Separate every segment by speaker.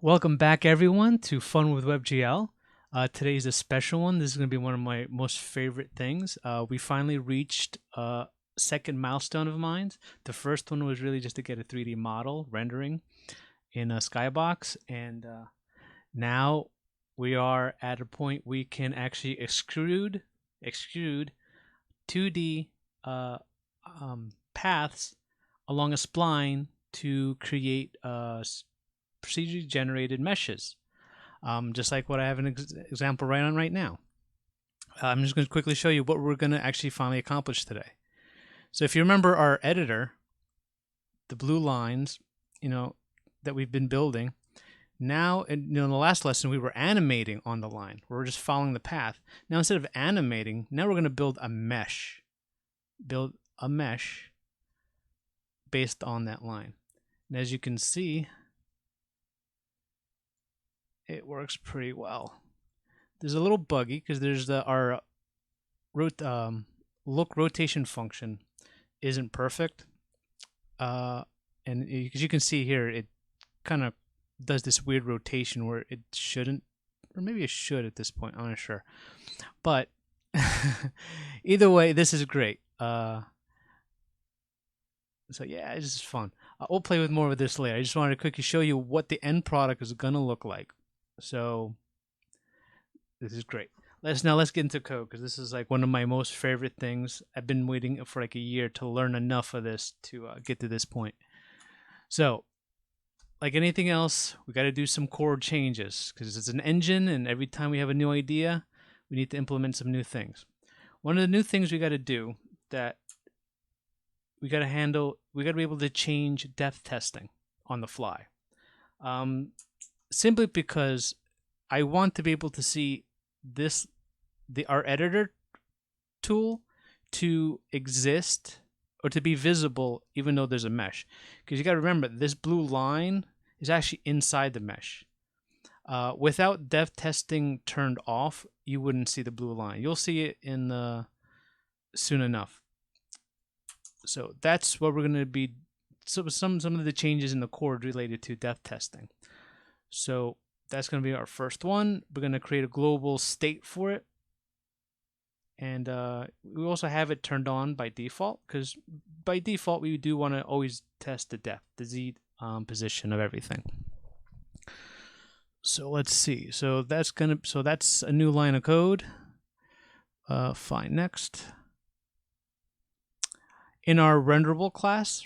Speaker 1: Welcome back, everyone, to Fun with WebGL. Today's a special one. This is going to be one of my most favorite things. We finally reached a second milestone of mine. The first one was really just to get a 3D model rendering in a skybox, and now we are at a point we can actually extrude 2D paths along a spline to create procedurally generated meshes, just like what I have an example right now. I'm just going to quickly show you what we're going to actually finally accomplish today. So if you remember our editor, the blue lines, that we've been building, now, in the last lesson we were animating on the line. We're just following the path. Now instead of animating, now we're going to build a mesh. Build a mesh based on that line. And as you can see, it works pretty well. There's a little buggy because there's our look rotation function isn't perfect, and as you can see here, it kind of does this weird rotation where it shouldn't, or maybe it should at this point. I'm not sure, but either way, this is great. So yeah, it's just fun. We'll play with more of this later. I just wanted to quickly show you what the end product is gonna look like. So this is great. Let's get into code, because this is like one of my most favorite things. I've been waiting for like a year to learn enough of this to get to this point. So like anything else, we got to do some core changes because it's an engine, and every time we have a new idea, we need to implement some new things. One of the new things we got to do that we got to handle, we got to be able to change depth testing on the fly. Simply because I want to be able to see our editor tool to exist or to be visible even though there's a mesh. Because you got to remember, this blue line is actually inside the mesh. Without depth testing turned off, you wouldn't see the blue line. You'll see it in soon enough. So that's what we're going to be. So some of the changes in the code related to depth testing. So that's going to be our first one. We're going to create a global state for it. And we also have it turned on by default, because by default we do want to always test the depth, the Z position of everything. So let's see. So that's a new line of code. Fine. Next, in our renderable class,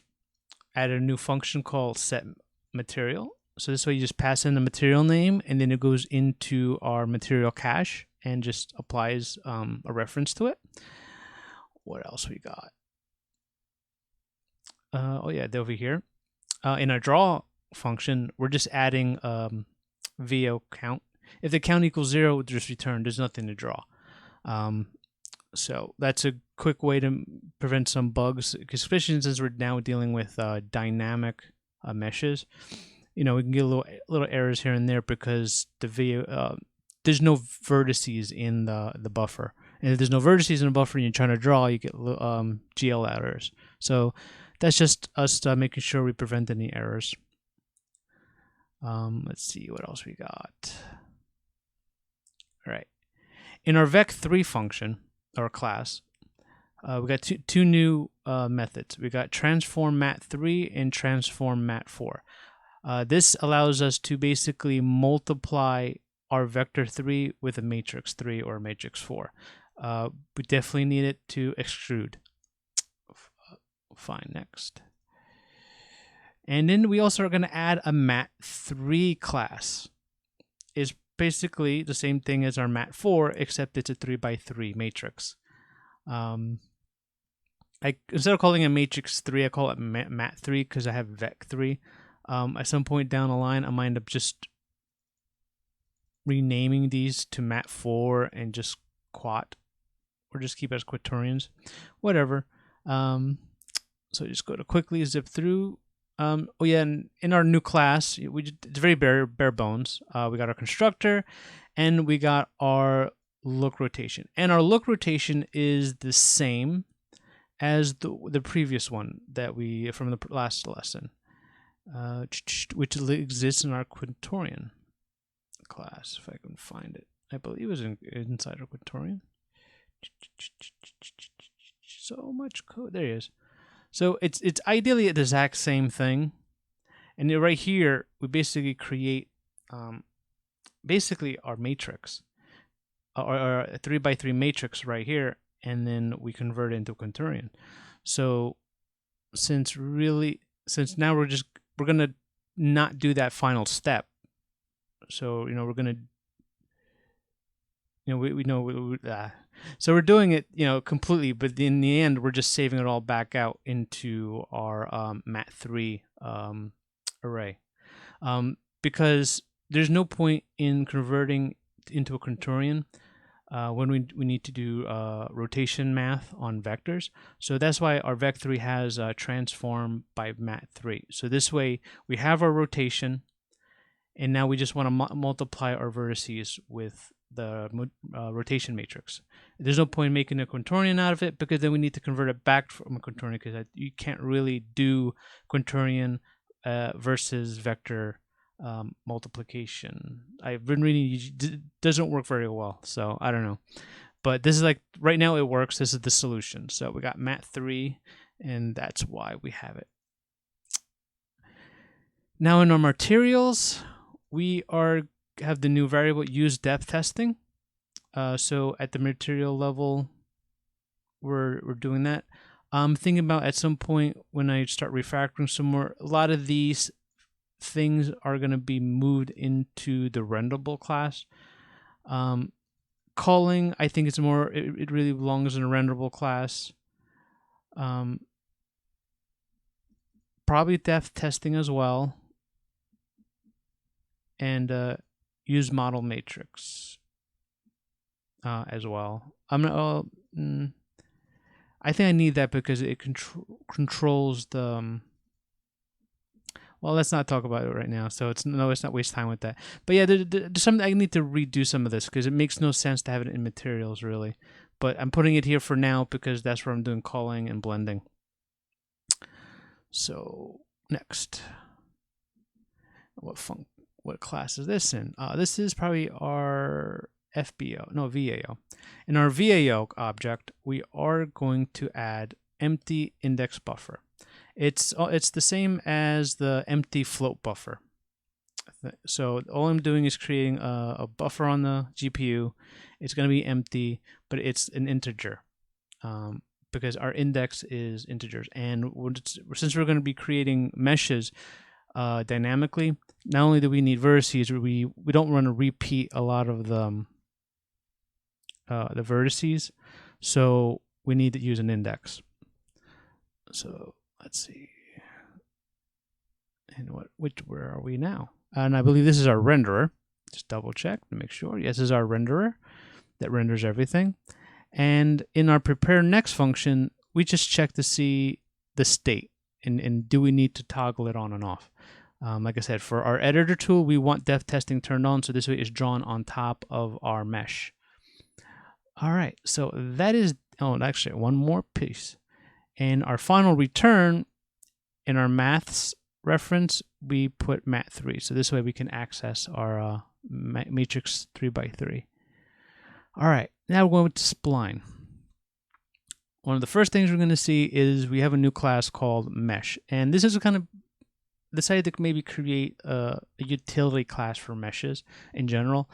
Speaker 1: add a new function called set material. So this way you just pass in the material name, and then it goes into our material cache and just applies a reference to it. What else we got? Oh yeah, over here. In our draw function, we're just adding VO count. If the count equals 0, just return. There's nothing to draw. So that's a quick way to prevent some bugs, especially since we're now dealing with dynamic meshes. We can get little errors here and there because the VO there's no vertices in the buffer, and if there's no vertices in the buffer and you're trying to draw, you get GL errors. So that's just us making sure we prevent any errors. Let's see what else we got. All right, in our VecTre function, our class, we got two new methods. We got transform mat3 and transform mat4. This allows us to basically multiply our vector 3 with a matrix 3 or a matrix 4. We definitely need it to extrude. Fine, next. And then we also are going to add a mat3 class. It's basically the same thing as our mat4, except it's a 3x3 matrix. Instead of calling it matrix 3, I call it mat3 because I have vec3. At some point down the line, I might end up just renaming these to mat4 and just quat, or just keep it as quaternions, whatever. So just go to quickly zip through. Oh yeah, and in our new class, it's very bare bones. We got our constructor, and we got our look rotation, and our look rotation is the same as the previous one that we from the last lesson. which exists in our Quintorian class, if I can find it. I believe it was inside our Quintorian. So much code. There it is. So it's ideally the exact same thing. And then right here, we basically create basically our matrix, or a 3x3 matrix right here, and then we convert it into Quintorian. So since now we're gonna not do that final step. So we're gonna so we're doing it completely, but in the end we're just saving it all back out into our mat3 array, because there's no point in converting into a Quintorian when we need to do rotation math on vectors. So that's why our vec3 has transform by mat3. So this way we have our rotation, and now we just want to multiply our vertices with the rotation matrix. There's no point in making a Quintorian out of it, because then we need to convert it back from a Quintorian, because you can't really do Quintorian versus vector multiplication. I've been reading, it doesn't work very well, so I don't know. But this is like, right now it works. This is the solution. So we got mat3, and that's why we have it. Now in our materials, we have the new variable use depth testing. So at the material level, we're doing that. I'm thinking about at some point when I start refactoring some more, a lot of these things are going to be moved into the renderable class. Calling, I think it's more, it really belongs in a renderable class. Probably depth testing as well. And use model matrix as well. I think I need that because it controls the. Well, let's not talk about it right now. So let's not waste time with that. But yeah, there's something I need to redo some of this, because it makes no sense to have it in materials really. But I'm putting it here for now because that's where I'm doing calling and blending. So next, what class is this in? This is probably our VAO. In our VAO object, we are going to add empty index buffer. It's the same as the empty float buffer. So all I'm doing is creating a buffer on the GPU. It's going to be empty, but it's an integer, because our index is integers. And since we're going to be creating meshes dynamically, not only do we need vertices, we don't want to repeat a lot of the vertices, so we need to use an index. So let's see, and where are we now? And I believe this is our renderer. Just double check to make sure. Yes, this is our renderer that renders everything. And in our prepare next function, we just check to see the state, and do we need to toggle it on and off. Like I said, for our editor tool, we want depth testing turned on, so this way it's drawn on top of our mesh. All right, so that is, actually one more piece. And our final return, in our maths reference, we put mat3. So this way we can access our matrix 3x3. All right, now we're going to Spline. One of the first things we're going to see is we have a new class called Mesh. And this is kind of decided to maybe create a utility class for meshes in general.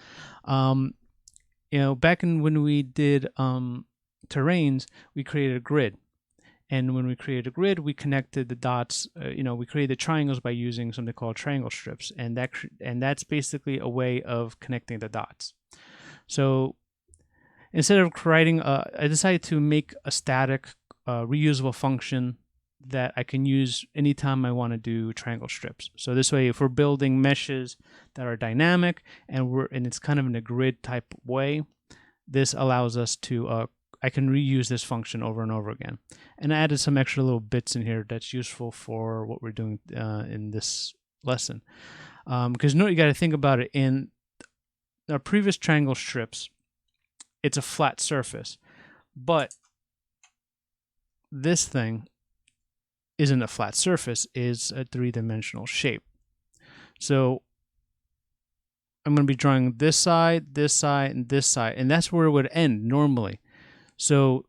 Speaker 1: Back when we did terrains, we created a grid. And when we created a grid, we connected the dots. We created triangles by using something called triangle strips, and that's basically a way of connecting the dots. So instead of creating, I decided to make a static, reusable function that I can use anytime I want to do triangle strips. So this way, if we're building meshes that are dynamic and it's kind of in a grid type way, this allows us to I can reuse this function over and over again. And I added some extra little bits in here that's useful for what we're doing in this lesson. Because you got to think about it. In our previous triangle strips, it's a flat surface. But this thing isn't a flat surface, is a three-dimensional shape. So I'm going to be drawing this side, and this side, and that's where it would end normally. So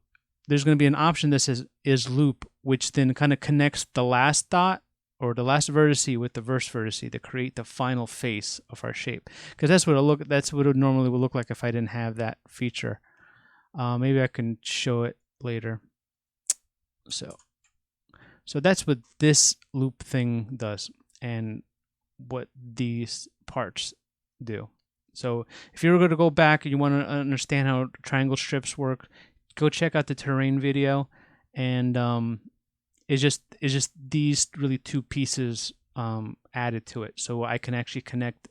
Speaker 1: there's going to be an option that says is loop, which then kind of connects the last dot or the last vertice with the first vertice to create the final face of our shape. Because that's what it normally would look like if I didn't have that feature. Maybe I can show it later. So that's what this loop thing does, and what these parts do. So if you're going to go back and you want to understand how triangle strips work, go check out the terrain video, and it's just these really two pieces added to it, so I can actually connect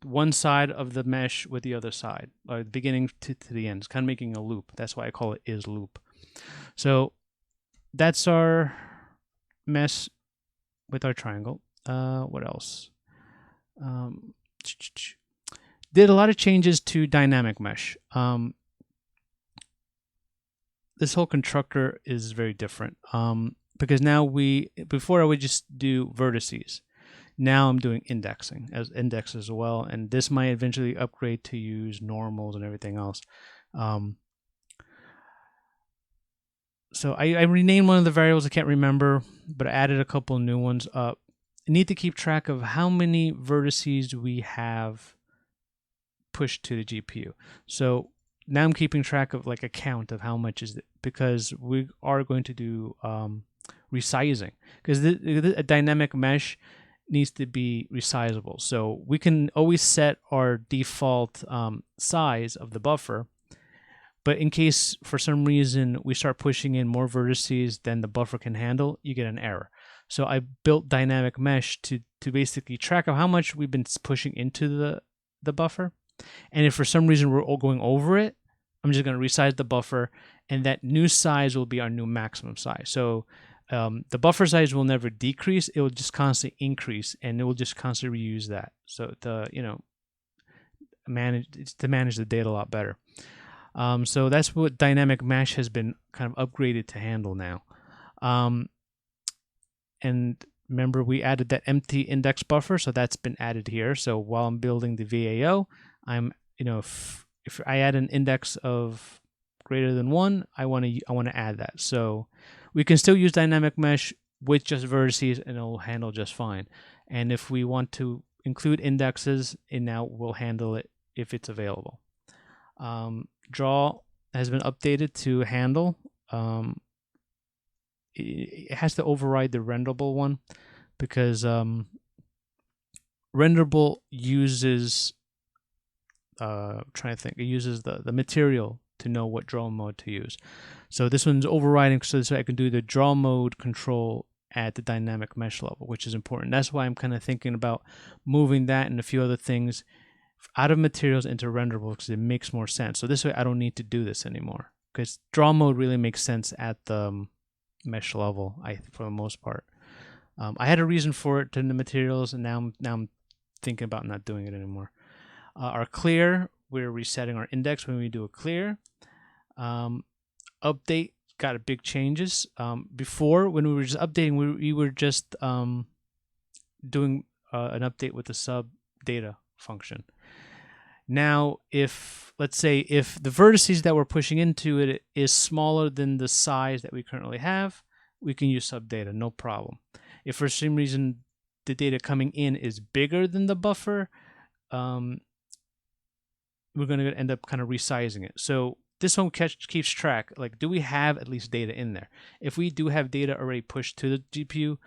Speaker 1: one side of the mesh with the other side, or the beginning to the end. It's kind of making a loop. That's why I call it is loop. So that's our mesh with our triangle. What else? Did a lot of changes to dynamic mesh. This whole constructor is very different, because now before I would just do vertices. Now I'm doing indexing as index as well, and this might eventually upgrade to use normals and everything else. So I renamed one of the variables, I can't remember, but I added a couple new ones up. I need to keep track of how many vertices we have pushed to the GPU. So now I'm keeping track of like a count of how much is it, because we are going to do resizing, because a dynamic mesh needs to be resizable. So we can always set our default size of the buffer, but in case for some reason we start pushing in more vertices than the buffer can handle, you get an error. So I built dynamic mesh to basically track of how much we've been pushing into the buffer. And if for some reason we're all going over it, I'm just going to resize the buffer, and that new size will be our new maximum size. So the buffer size will never decrease; it will just constantly increase, and it will just constantly reuse that. So manage the data a lot better. So that's what dynamic mesh has been kind of upgraded to handle now. And remember, we added that empty index buffer, so that's been added here. So while I'm building the VAO, I'm if I add an index of greater than 1, I want to add that. So we can still use dynamic mesh with just vertices, and it'll handle just fine. And if we want to include indexes, it now will handle it if it's available. Draw has been updated to handle. It has to override the renderable one, because renderable uses trying to think, it uses the material to know what draw mode to use. So this one's overriding, so I can do the draw mode control at the dynamic mesh level, which is important. That's why I'm kind of thinking about moving that and a few other things out of materials into renderable, because it makes more sense. So this way I don't need to do this anymore, because draw mode really makes sense at the mesh level, for the most part. I had a reason for it in the materials, and now I'm thinking about not doing it anymore. Our clear, we're resetting our index when we do a clear. Update got a big changes. Before, when we were just updating, we were just doing an update with the sub data function. Now, let's say if the vertices that we're pushing into it is smaller than the size that we currently have, we can use sub data, no problem. If for some reason the data coming in is bigger than the buffer, we're going to end up kind of resizing it. So this one keeps track, like, do we have at least data in there? If we do have data already pushed to the GPU,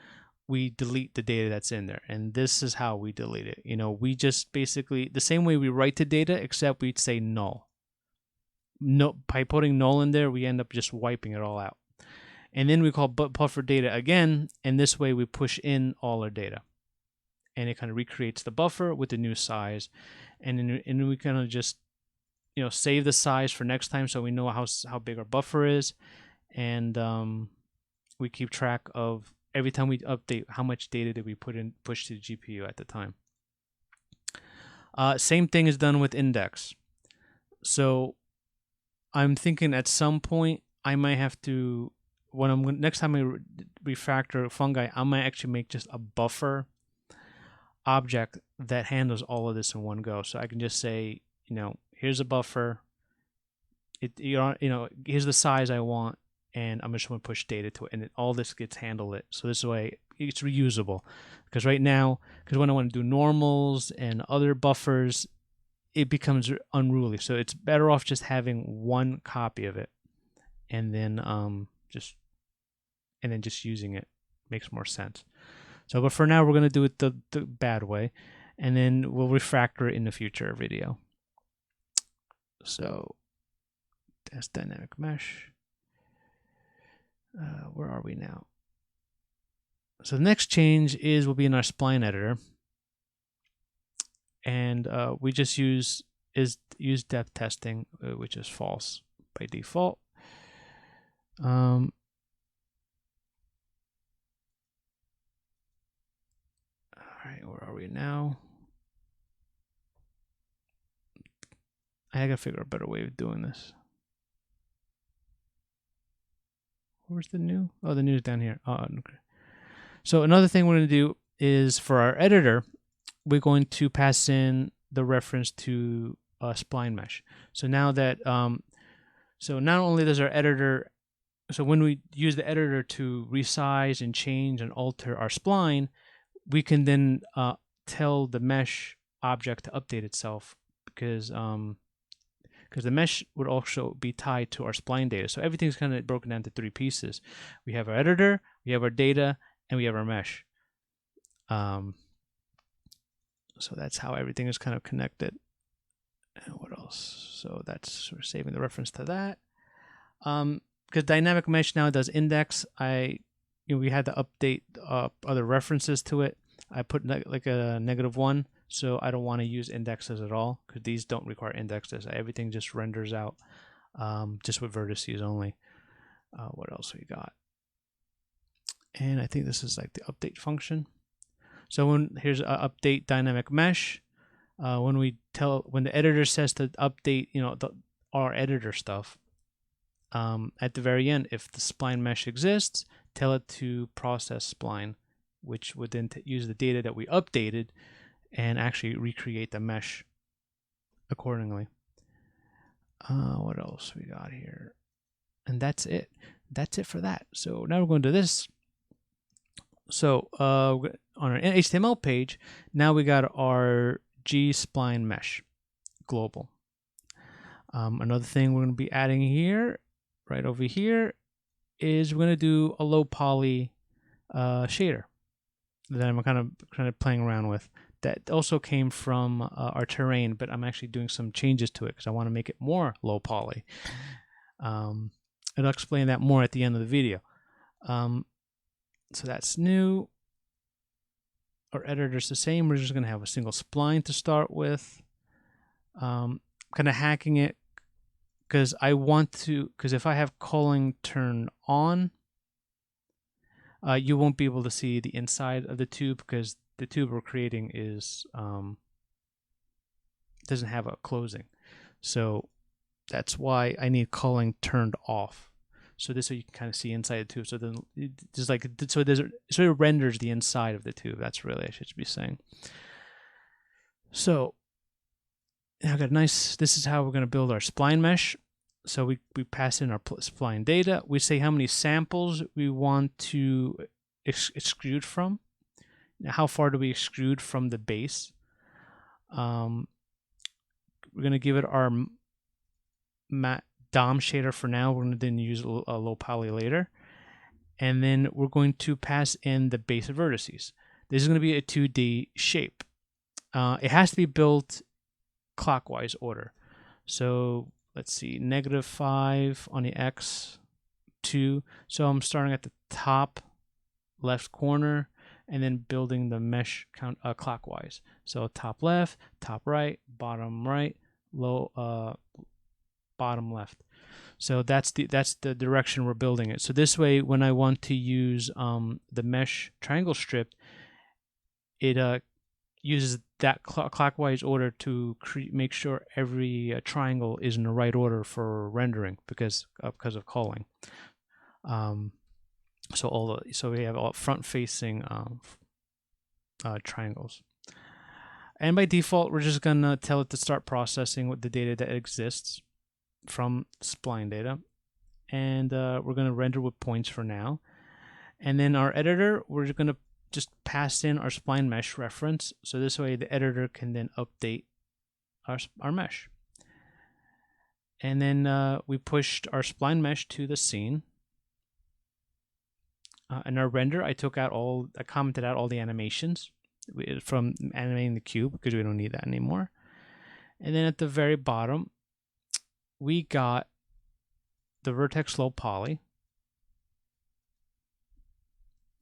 Speaker 1: we delete the data that's in there. And this is how we delete it. We just basically, the same way we write the data, except we'd say null. No, by putting null in there, we end up just wiping it all out. And then we call buffer data again, and this way we push in all our data. And it kind of recreates the buffer with the new size. And then we kind of just save the size for next time, so we know how big our buffer is, and we keep track of every time we update how much data did we push to the GPU at the time. Same thing is done with index. So I'm thinking at some point I might have to when next time I refactor fungi, I might actually make just a buffer object that handles all of this in one go. So I can just say, here's a buffer. Here's the size I want, and I'm just going to push data to it, and all this gets handled. So this way, it's reusable. Because right now, when I want to do normals and other buffers, it becomes unruly. So it's better off just having one copy of it, and then just using it makes more sense. So, but for now, we're going to do it the bad way, and then we'll refactor it in the future video. So that's dynamic mesh. Where are we now? So the next change will be in our spline editor, and we just use depth testing, which is false by default. All right, where are we now? I gotta figure out a better way of doing this. Where's the new? Oh, the new is down here. Oh, okay. So another thing we're going to do is for our editor, we're going to pass in the reference to Spline Mesh. So now that, so not only does our editor, so when we use the editor to resize and change and alter our spline, we can then tell the mesh object to update itself, because the mesh would also be tied to our spline data. So everything's kind of broken down to three pieces. We have our editor, we have our data, and we have our mesh. So that's how everything is kind of connected. And what else? So that's, we're saving the reference to that. Because dynamic mesh now does index, we had to update other references to it. I put like a -1. So I don't want to use indexes at all, because these don't require indexes. Everything just renders out just with vertices only. What else we got? And I think this is like the update function. So here's update dynamic mesh. When the editor says to update, our editor stuff, at the very end, if the spline mesh exists, tell it to process spline, which would then use the data that we updated and actually recreate the mesh accordingly. What else we got here? And that's it. That's it for that. So now we're going to this. So on our HTML page, now we got our Spline Mesh global. Another thing we're going to be adding here, right over here, is we're going to do a low poly shader that I'm kind of playing around with. That also came from our terrain, but I'm actually doing some changes to it because I want to make it more low poly. And I'll explain that more at the end of the video. So that's new. Our editor's the same. We're just going to have a single spline to start with. Kind of hacking it because because if I have culling turned on, you won't be able to see the inside of the tube, because the tube we're creating doesn't have a closing. So that's why I need culling turned off. So this way you can kind of see inside the tube. So then so it renders the inside of the tube. That's really, I should be saying. So now I've got this is how we're going to build our spline mesh. So we pass in our spline data. We say how many samples we want to extrude from. Now, how far do we extrude from the base? We're going to give it our DOM shader for now. We're going to then use a low poly later. And then we're going to pass in the base vertices. This is going to be a 2D shape. It has to be built clockwise order. So let's see, -5 on the X, 2. So I'm starting at the top left corner and then building the mesh count clockwise. So top left, top right, bottom bottom left. So that's the direction we're building it. So this way, when I want to use the mesh triangle strip, it uses that clockwise order to make sure every triangle is in the right order for rendering because of culling. So we have all front-facing triangles. And by default, we're just gonna tell it to start processing with the data that exists from spline data, and we're gonna render with points for now. And then our editor, we're gonna just pass in our spline mesh reference, so this way the editor can then update our mesh. And then we pushed our spline mesh to the scene. In our render, I commented out all the animations from animating the cube because we don't need that anymore. And then at the very bottom, we got the vertex low poly.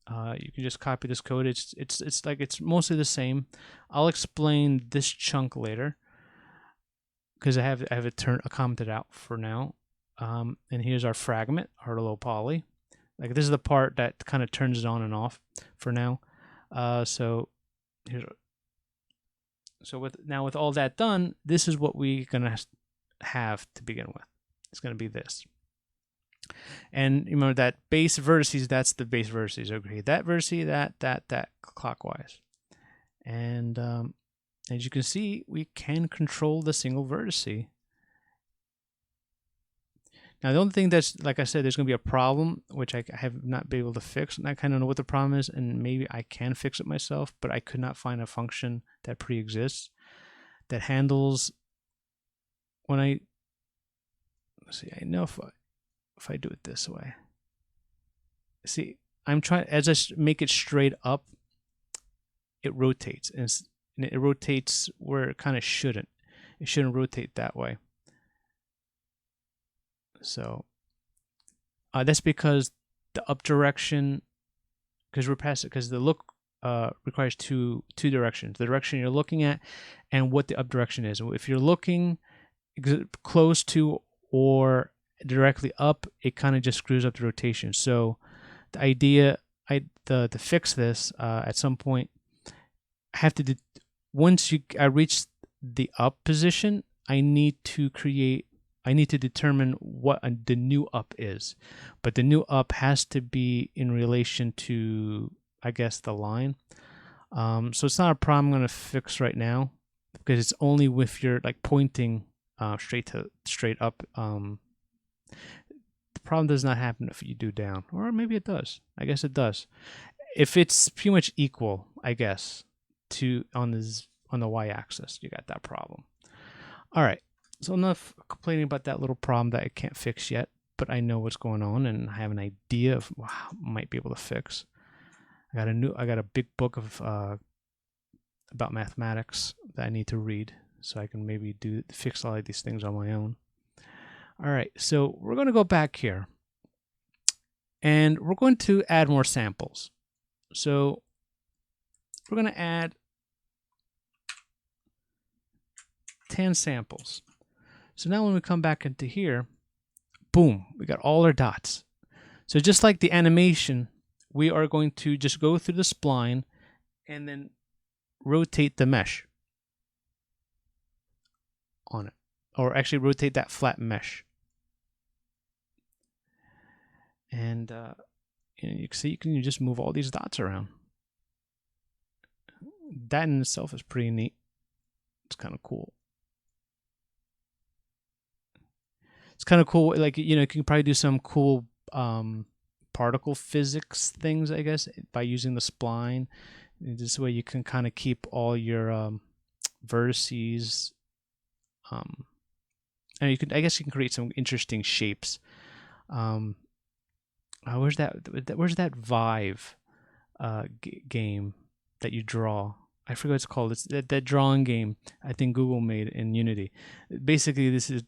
Speaker 1: You can just copy this code. It's mostly the same. I'll explain this chunk later because I have it commented out for now. And here's our fragment, our low poly. Like this is the part that kind of turns it on and off for now. So with all that done, this is what we're gonna have to begin with. It's gonna be this. And remember that base vertices, that's the base vertices. Okay, that vertice, that clockwise. And as you can see, we can control the single vertice. Now, the only thing that's, like I said, there's going to be a problem, which I have not been able to fix, and I kind of know what the problem is, and maybe I can fix it myself, but I could not find a function that pre-exists that handles when I, let's see, I know if I do it this way. See, I'm trying, as I make it straight up, it rotates, and it rotates where it kind of shouldn't. It shouldn't rotate that way. So that's because the up direction, because the look requires two directions: the direction you're looking at and what the up direction is. If you're looking close to or directly up, it kind of just screws up the rotation. So the idea, to fix this at some point, I have to once I reach the up position, I need to determine what the new up is. But the new up has to be in relation to, I guess, the line. So it's not a problem I'm going to fix right now because it's only if you're like pointing straight up. The problem does not happen if you do down, or maybe it does. I guess it does. If it's pretty much equal, I guess, to on the y-axis, you got that problem. All right. So enough complaining about that little problem that I can't fix yet, but I know what's going on and I have an idea of how I might be able to fix. I got a big book of about mathematics that I need to read so I can maybe fix all of these things on my own. All right, so we're going to go back here and we're going to add more samples. So we're going to add 10 samples. So now when we come back into here, boom, we got all our dots. So just like the animation, we are going to just go through the spline and then rotate the mesh on it. Or actually rotate that flat mesh. And you can see you can just move all these dots around. That in itself is pretty neat. It's kind of cool. It's kind of cool, like, you can probably do some cool particle physics things, I guess, by using the spline. This way you can kind of keep all your vertices. And I guess you can create some interesting shapes. Where's that Vive game that you draw? I forget what it's called. It's that drawing game I think Google made in Unity. Basically, this is,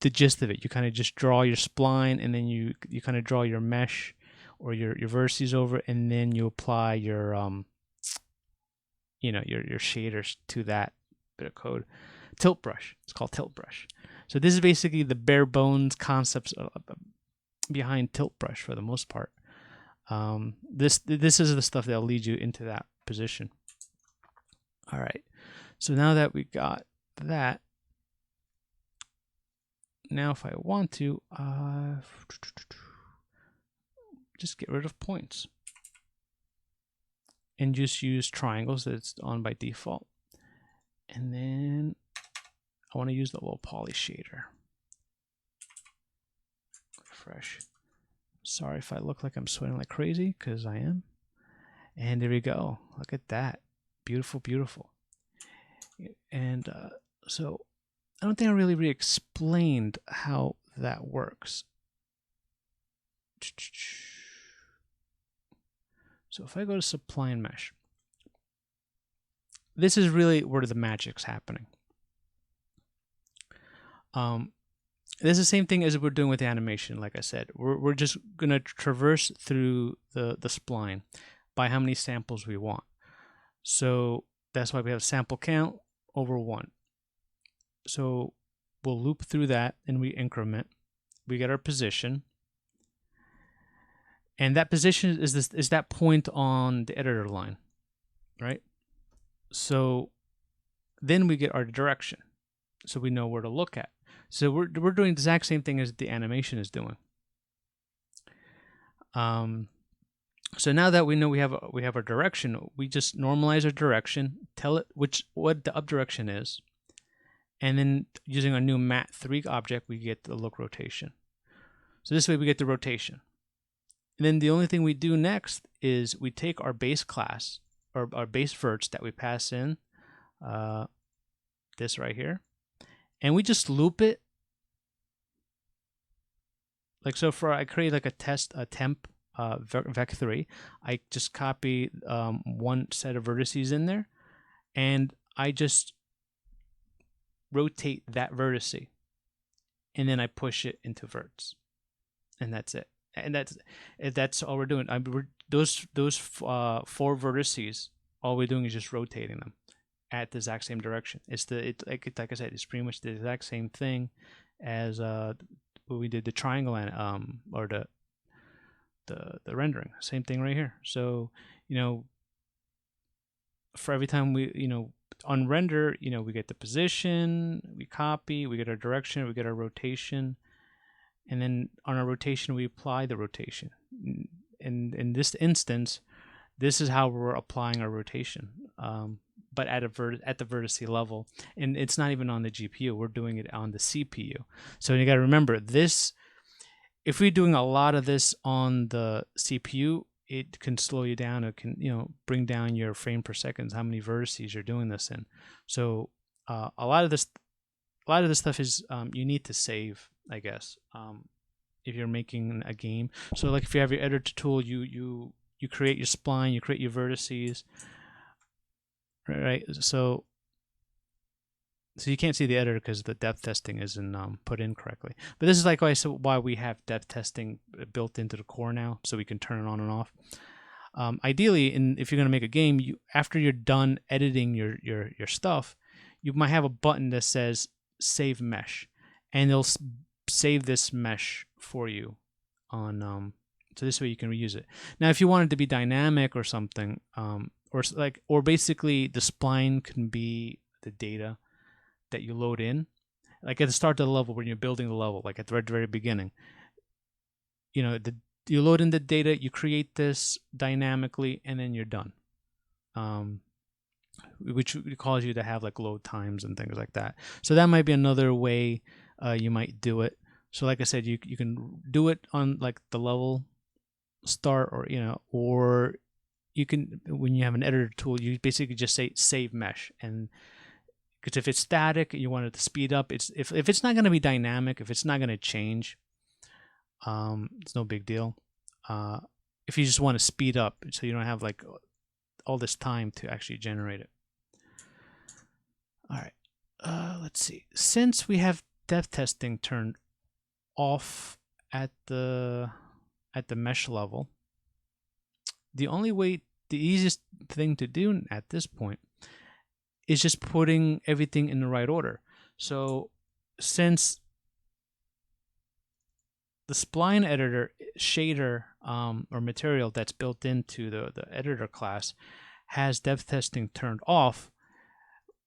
Speaker 1: the gist of it. You kind of just draw your spline, and then you kind of draw your mesh or your vertices over it, and then you apply your your shaders to that bit of code. Tilt brush. It's called Tilt Brush. So this is basically the bare bones concepts behind Tilt Brush for the most part. This is the stuff that'll lead you into that position. All right. So now that we got that, now if I want to, just get rid of points and just use triangles that's on by default. And then I want to use the low poly shader. Refresh. Sorry if I look like I'm sweating like crazy, because I am. And there we go. Look at that. Beautiful, beautiful. And so I don't think I really explained how that works. So if I go to Spline Mesh, this is really where the magic's happening. This is the same thing as we're doing with the animation. Like I said, we're just going to traverse through the spline by how many samples we want. So that's why we have sample count over 1. So we'll loop through that and we increment. We get our position. And that position is that point on the editor line, right? So then we get our direction. So we know where to look at. So we're doing the exact same thing as the animation is doing. So now that we know we have our direction, we just normalize our direction, tell it what the up direction is, and then using our new mat3 object, we get the look rotation. So this way we get the rotation. And then the only thing we do next is we take our base class, or our base verts that we pass in, this right here, and we just loop it. Like so, I create like a temp VectorE. I just copy one set of vertices in there, and I just rotate that vertice, and then I push it into verts, and that's it. And that's all we're doing. Those 4 vertices, all we're doing is just rotating them at the exact same direction. Like I said, it's pretty much the exact same thing as when we did the triangle and or the rendering. Same thing right here. So for every time we on render, we get the position, we copy, we get our direction, we get our rotation. And then on our rotation, we apply the rotation. And in this instance, this is how we're applying our rotation, but at the vertice level. And it's not even on the GPU. We're doing it on the CPU. So you got to remember this. If we're doing a lot of this on the CPU, it can slow you down. It can bring down your frame per second, how many vertices you're doing this in. So a lot of this stuff is you need to save, I guess, if you're making a game. So like if you have your editor tool, you create your spline, you create your vertices, right? So you can't see the editor because the depth testing isn't put in correctly. But this is like why we have depth testing built into the core now, so we can turn it on and off. Ideally, if you're going to make a game, after you're done editing your stuff, you might have a button that says Save Mesh, and it'll save this mesh for you on so this way you can reuse it. Now if you want it to be dynamic or something, or basically the spline can be the data that you load in, like at the start of the level when you're building the level, like at the very beginning, you load in the data, you create this dynamically, and then you're done, which causes you to have like load times and things like that. So that might be another way you might do it. So like I said, you can do it on like the level start, or you can, when you have an editor tool, you basically just say Save Mesh. And because if it's static, you want it to speed up. If it's not going to be dynamic, if it's not going to change, it's no big deal. If you just want to speed up, so you don't have like all this time to actually generate it. All right, let's see. Since we have depth testing turned off at the mesh level, the easiest thing to do at this point is just putting everything in the right order. So since the spline editor shader or material that's built into the editor class has depth testing turned off,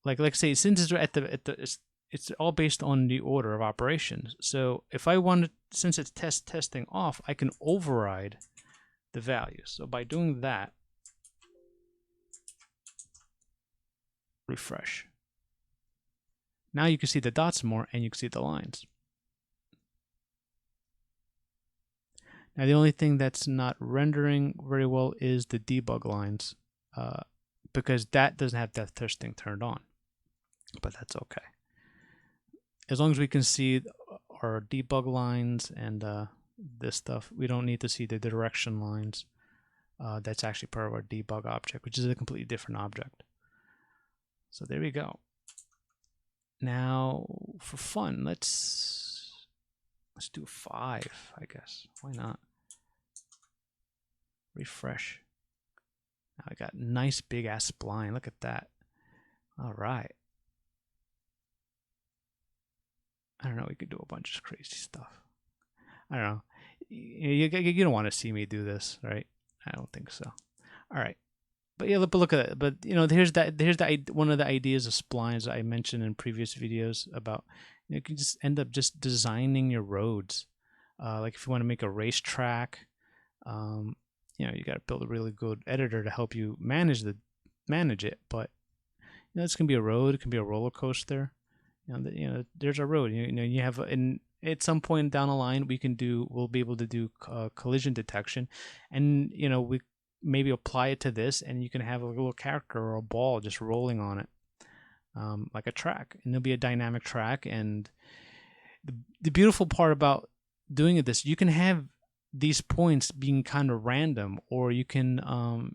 Speaker 1: like say, since it's it's all based on the order of operations. So if I wanted, since it's testing off, I can override the values. So by doing that, refresh. Now you can see the dots more and you can see the lines. Now the only thing that's not rendering very well is the debug lines, because that doesn't have depth testing turned on, but that's okay. As long as we can see our debug lines and this stuff, we don't need to see the direction lines. That's actually part of our debug object, which is a completely different object. So there we go. Now for fun, let's do 5, I guess. Why not? Refresh. Now I got nice big ass spline. Look at that. All right. I don't know. We could do a bunch of crazy stuff. I don't know. You don't want to see me do this, right? I don't think so. All right. But yeah, but look at that. But you know, here's one of the ideas of splines I mentioned in previous videos about. You can just end up just designing your roads. Like if you want to make a racetrack, you know, you got to build a really good editor to help you manage it. But you know, it's gonna be a road. It can be a roller coaster. You know, there's a road. You know, you have at some point down the line we'll be able to do collision detection, and you know, we maybe apply it to this, and you can have a little character or a ball just rolling on it, like a track, and there'll be a dynamic track. And the beautiful part about doing this, you can have these points being kind of random, or you can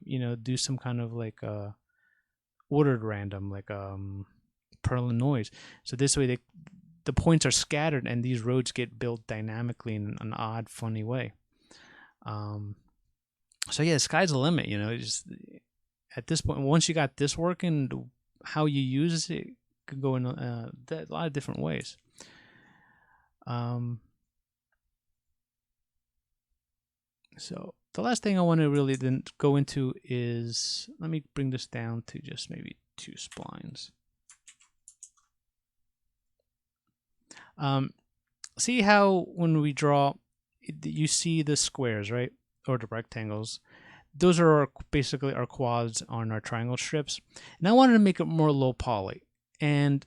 Speaker 1: you know, do some kind of like ordered random, like Perlin noise. So this way the points are scattered and these roads get built dynamically in an odd, funny way. So yeah, the sky's the limit, you know. Just at this point, once you got this working, how you use it could go in a lot of different ways. So the last thing I want to really then go into is, let me bring this down to just maybe 2 splines. See how when we draw, you see the squares, right? Or the rectangles. Those are basically our quads on our triangle strips. And I wanted to make it more low poly. And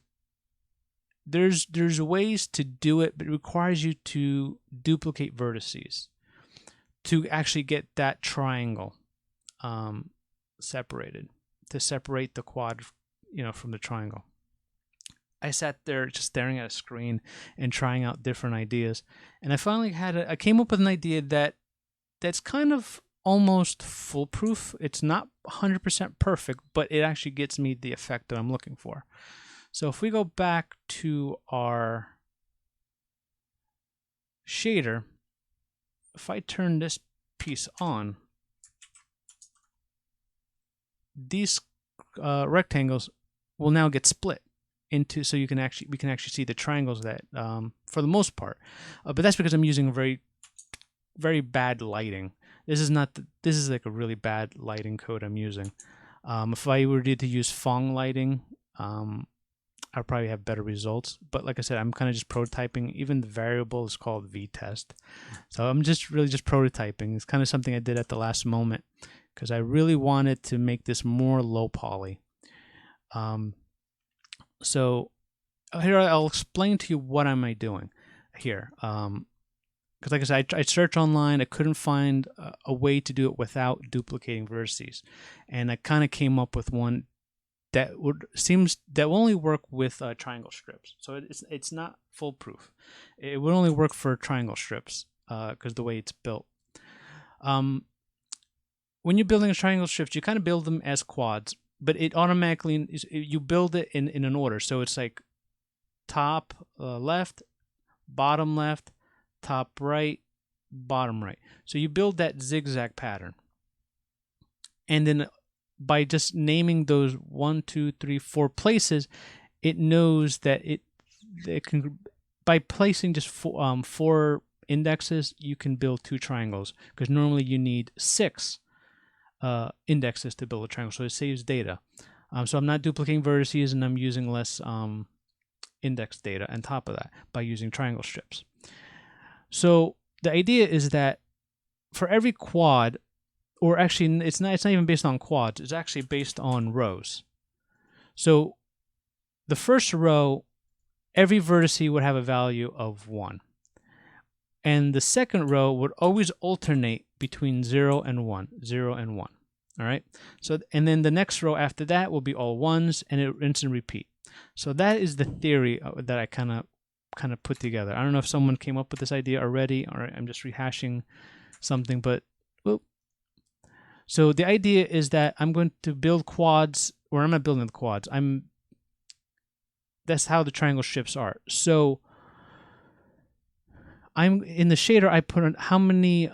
Speaker 1: there's ways to do it, but it requires you to duplicate vertices to actually get that triangle separated, to separate the quad, you know, from the triangle. I sat there just staring at a screen and trying out different ideas, and I finally I came up with an idea that's kind of almost foolproof. It's not 100% perfect, but it actually gets me the effect that I'm looking for. So if we go back to our shader, if I turn this piece on, these rectangles will now get split into, so we can actually see the triangles that for the most part, but that's because I'm using very, very bad lighting. This is like a really bad lighting code I'm using. If I were to use Phong lighting, I'll probably have better results. But like I said, I'm kind of just prototyping. Even the variable is called vtest. So I'm just prototyping. It's kind of something I did at the last moment because I really wanted to make this more low poly. So here I'll explain to you what am I doing here. Because like I said, I searched online. I couldn't find a way to do it without duplicating vertices. And I kind of came up with one that will only work with triangle strips. So it's not foolproof. It would only work for triangle strips because the way it's built. When you're building a triangle strips, you kind of build them as quads, but it automatically, you build it in an order. So it's like top left, bottom left, top right, bottom right. So you build that zigzag pattern. And then by just naming those 1, 2, 3, 4 places, it knows that it can, by placing just 4 indexes, you can build 2 triangles, because normally you need 6 indexes to build a triangle, so it saves data. So I'm not duplicating vertices, and I'm using less index data on top of that by using triangle strips. So the idea is that for every quad, or actually, it's not even based on quads. It's actually based on rows. So the first row, every vertex would have a value of 1. And the second row would always alternate between 0 and 1, 0 and 1. All right. So, and then the next row after that will be all 1s, and it rinse and repeat. So that is the theory that I kind of put together. I don't know if someone came up with this idea already, or I'm just rehashing something, but whoop. So the idea is that I'm going to build quads, or I'm not building the quads. That's how the triangle strips are. So I'm in the shader. I put in how many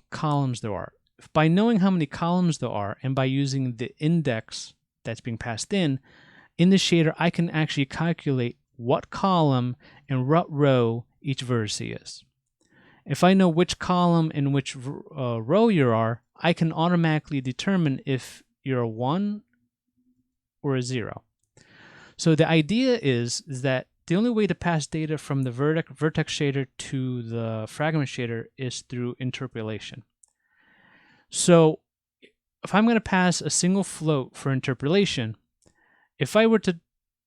Speaker 1: columns there are. By knowing how many columns there are, and by using the index that's being passed in the shader, I can actually calculate what column and what row each vertex is. If I know which column and which row you are, I can automatically determine if you're a 1 or a 0. So the idea is that the only way to pass data from the vertex shader to the fragment shader is through interpolation. So if I'm going to pass a single float for interpolation, if I were to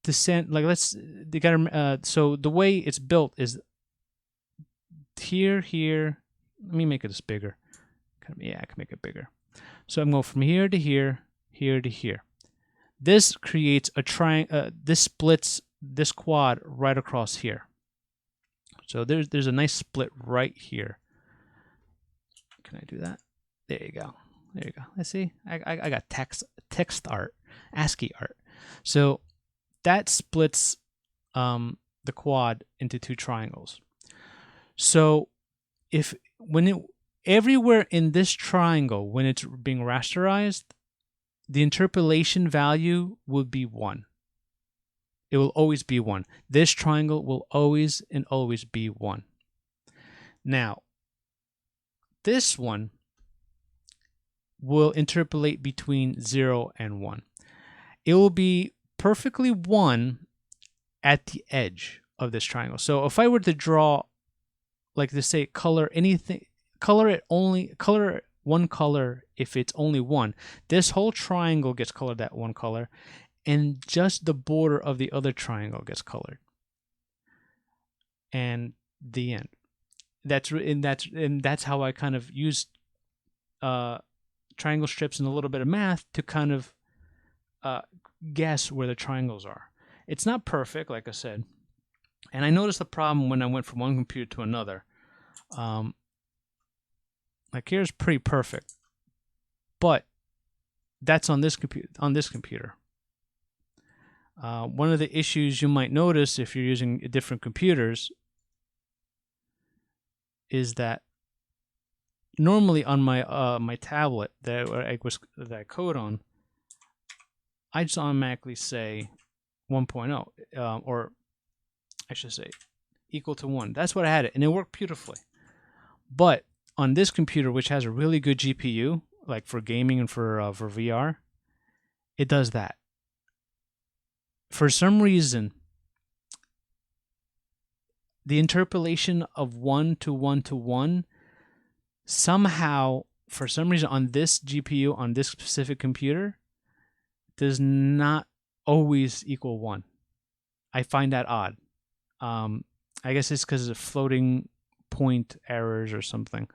Speaker 1: send, like, so the way it's built is here. Let me make this bigger. Yeah, I can make it bigger. So I'm going from here to here, here to here. This creates a triangle. This splits this quad right across here. So there's a nice split right here. Can I do that? There you go. There you go. Let's see. I got text art, ASCII art. So that splits the quad into 2 triangles. So everywhere in this triangle, when it's being rasterized, the interpolation value will be 1. It will always be 1. This triangle will always be 1. Now, this one will interpolate between 0 and 1. It will be perfectly 1 at the edge of this triangle. So if I were to draw, like to say, color anything, color one color if it's only 1. This whole triangle gets colored that 1 color, and just the border of the other triangle gets colored. And the end. That's how I kind of used triangle strips and a little bit of math to kind of guess where the triangles are. It's not perfect, like I said, and I noticed a problem when I went from one computer to another. Like here's pretty perfect, but that's on this computer. One of the issues you might notice if you're using different computers is that normally on my tablet that I code on, I just automatically say 1.0, or I should say equal to 1. That's what I had it, and it worked beautifully. But on this computer, which has a really good GPU, like for gaming and for VR, it does that. For some reason, the interpolation of 1 to 1 to 1 somehow, for some reason, on this GPU, on this specific computer, does not always equal 1. I find that odd. I guess it's because of floating point errors or something.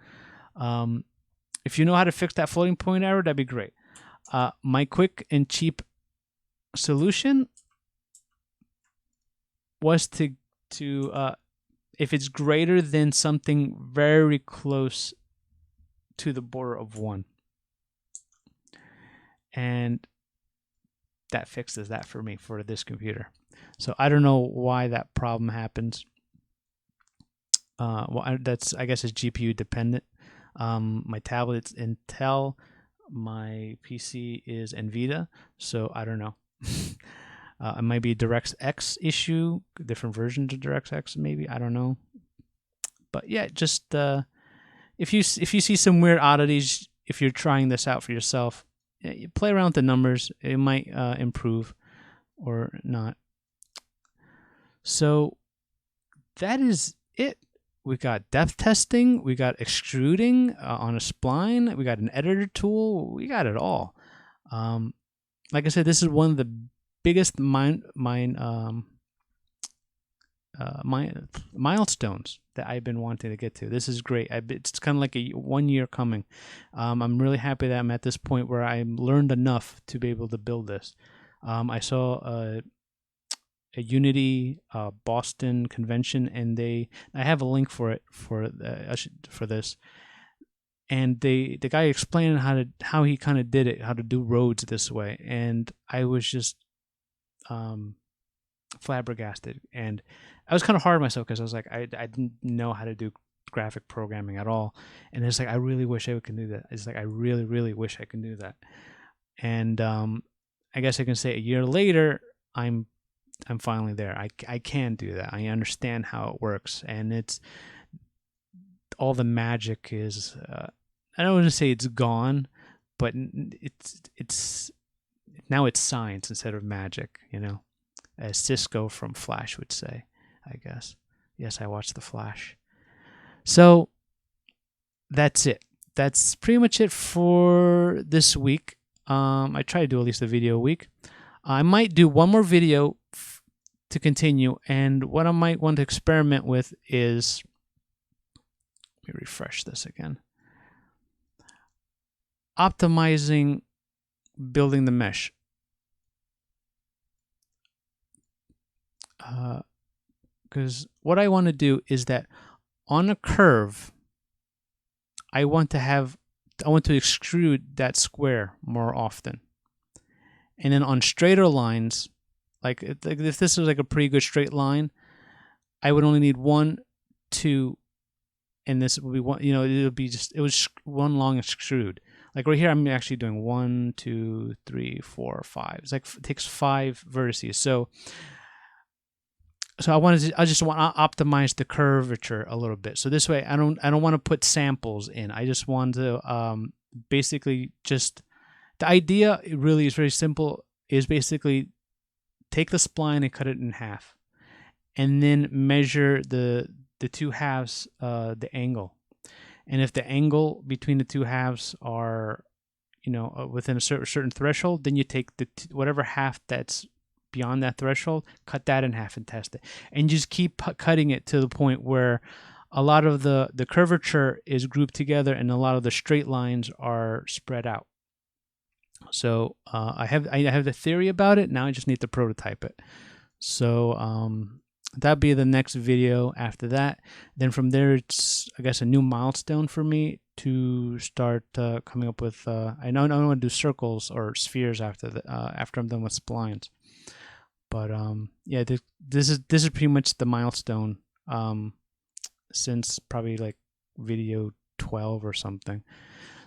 Speaker 1: If you know how to fix that floating point error, that'd be great. My quick and cheap solution was to if it's greater than something very close to the border of 1, and that fixes that for me for this computer. So I don't know why that problem happens. Well, that's, I guess, it's GPU dependent. My tablet's Intel, my PC is NVIDIA, so I don't know. It might be a DirectX issue, different versions of DirectX, maybe, I don't know. But yeah, just if you see some weird oddities, if you're trying this out for yourself, you play around with the numbers. It might improve or not. So that is it. we got depth testing, we got extruding on a spline, we got an editor tool, we got it all. Like I said, this is one of the biggest milestones that I've been wanting to get to. This is great. It's kind of like a 1 year coming. I'm really happy that I'm at this point where I learned enough to be able to build this. I saw a Unity Boston convention, and I have a link for it for this. And the guy explained how he kind of did it, how to do roads this way, and I was just flabbergasted. And I was kind of hard on myself because I was like, I didn't know how to do graphic programming at all, and it's like I really wish I could do that. It's like I really, really wish I could do that. And I guess I can say a year later, I'm finally there. I can do that. I understand how it works, and it's all the magic is. I don't want to say it's gone, but it's now it's science instead of magic. You know, as Cisco from Flash would say. I guess. Yes, I watched the Flash. So that's it. That's pretty much it for this week. I try to do at least a video a week. I might do one more video to continue, and what I might want to experiment with is, let me refresh this again, optimizing building the mesh. Because what I want to do is that on a curve, I want to extrude that square more often. And then on straighter lines, like if this is like a pretty good straight line, I would only need 1, 2, and this would be one. You know, it was one long extrude. Like right here, I'm actually doing 1, 2, 3, 4, 5. It's like it takes 5 vertices. So I just want to optimize the curvature a little bit. So this way, I don't want to put samples in. I just want to basically just, the idea really is very simple. Is basically take the spline and cut it in half, and then measure the two halves, the angle. And if the angle between the two halves are, within a certain threshold, then you take whatever half that's beyond that threshold, cut that in half and test it, and just keep cutting it to the point where a lot of the curvature is grouped together and a lot of the straight lines are spread out. So I have the theory about it. Now I just need to prototype it. So that'd be the next video after that. Then from there, it's, I guess, a new milestone for me to start coming up with. I know I don't want to do circles or spheres after I'm done with splines. But yeah, this is pretty much the milestone since probably like video 12 or something.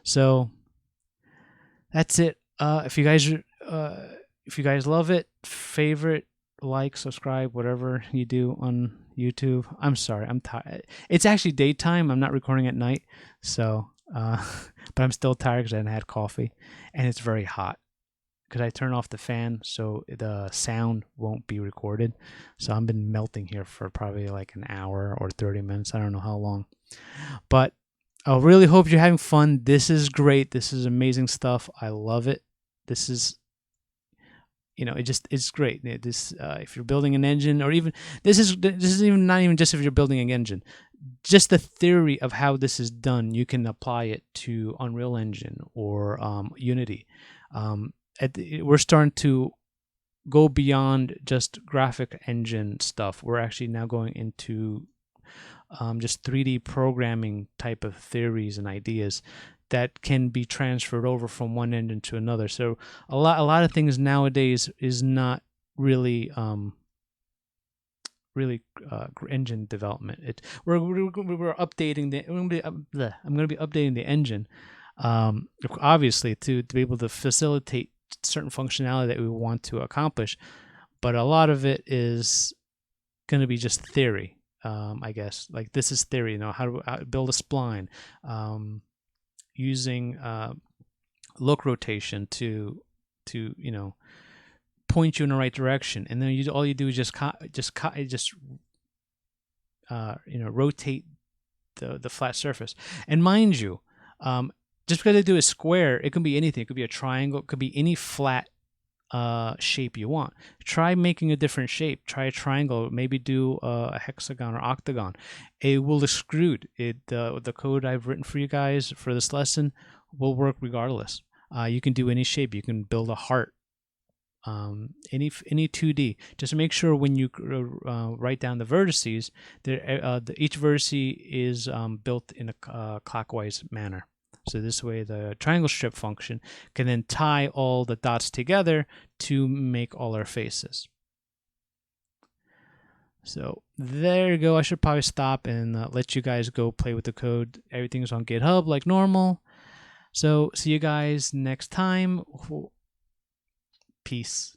Speaker 1: So that's it. If you guys love it, favorite, like, subscribe, whatever you do on YouTube. I'm sorry, I'm tired. It's actually daytime. I'm not recording at night, so but I'm still tired because I hadn't had coffee, and it's very hot. Because I turn off the fan so the sound won't be recorded. So I've been melting here for probably like an hour or 30 minutes. I don't know how long. But I really hope you're having fun. This is great. This is amazing stuff. I love it. This is, it's great. If you're building an engine, or even this is even not even just if you're building an engine. Just the theory of how this is done, you can apply it to Unreal Engine or Unity. We're starting to go beyond just graphic engine stuff. We're actually now going into just 3D programming type of theories and ideas that can be transferred over from one engine to another. So a lot of things nowadays is not really engine development. We're updating the. I'm going to be updating the engine, obviously to be able to facilitate certain functionality that we want to accomplish, but a lot of it is going to be just theory. I guess like this is theory. How to build a spline, using look rotation to point you in the right direction, and then all you do is just rotate the flat surface. And mind you, just because I do a square, it can be anything. It could be a triangle. It could be any flat shape you want. Try making a different shape. Try a triangle. Maybe do a hexagon or octagon. It will extrude. The code I've written for you guys for this lesson will work regardless. You can do any shape. You can build a heart. Any 2D. Just make sure when you write down the vertices, each vertice is built in a clockwise manner. So this way the triangle strip function can then tie all the dots together to make all our faces. So there you go. I should probably stop and let you guys go play with the code. Everything's on GitHub like normal. So see you guys next time. Peace.